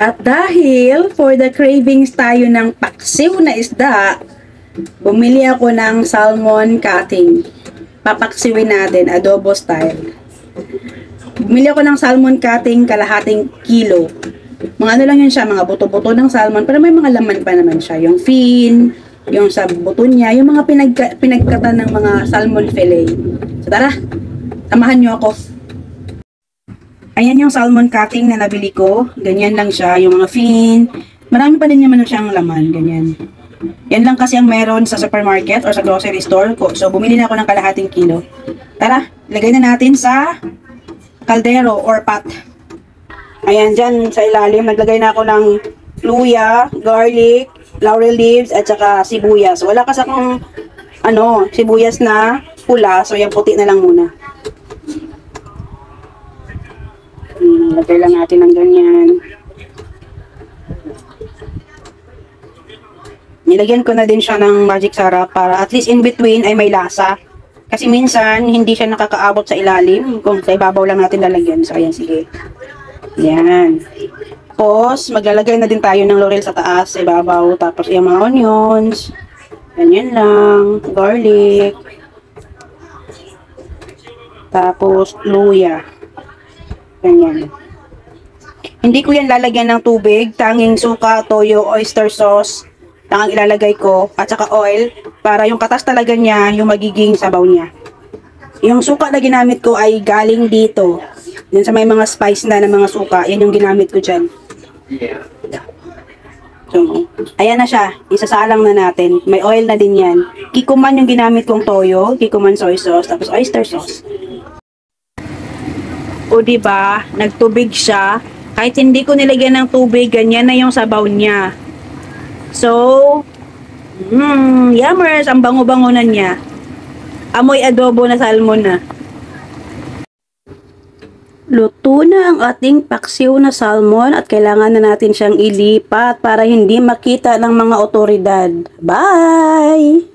At dahil for the cravings tayo ng paksiw na isda, bumili ako ng salmon cutting. Papaksiwin natin, adobo style. Bumili ako ng salmon cutting, kalahating kilo. Mga ano lang yun siya, mga buto-buto ng salmon, pero may mga laman pa naman siya. Yung fin, yung sa buto niya, yung mga pinagkatan ng mga salmon fillet. So tara, samahan nyo ako. Ayan yung salmon cutting na nabili ko. Ganyan lang siya, yung mga fin. Marami pa din naman siyang laman, ganyan. Yan lang kasi ang meron sa supermarket or sa grocery store ko. So bumili na ako ng kalahating kilo. Tara, lagay na natin sa kaldero or pot. Ayan, dyan sa ilalim, naglagay na ako ng luya, garlic, laurel leaves, at saka sibuyas. Wala kasi akong, sibuyas na pula, so yung puti na lang muna. Lagay lang natin ng ganyan. Nilagyan ko na din siya ng magic sarap para at least in between ay may lasa. Kasi minsan, hindi siya nakakaabot sa ilalim. Kung sa ibabaw lang natin lalagyan. So, ayan, sige. Ayan. Tapos, maglalagay na din tayo ng laurel sa taas, sa ibabaw. Tapos, yung mga onions. Ganyan lang. Garlic. Tapos, luya. Ganyan. Hindi ko yan lalagyan ng tubig. Tanging suka, toyo, oyster sauce. Ang ilalagay ko. At saka oil. Para yung katas talaga niya, yung magiging sabaw niya. Yung suka na ginamit ko ay galing dito. Yan sa may mga spice na ng mga suka. Yan yung ginamit ko dyan. So, ayan na siya. Isasalang na natin. May oil na din yan. Kikuman yung ginamit kong toyo. Kikuman soy sauce. Tapos oyster sauce. O diba, nagtubig siya. Kahit hindi ko nilagyan ng tubig, ganyan na yung sabaw niya. So, yummers, ang bango-bango na niya. Amoy adobo na salmon na. Luto na ang ating paksiw na salmon at kailangan na natin siyang ilipat para hindi makita ng mga otoridad. Bye!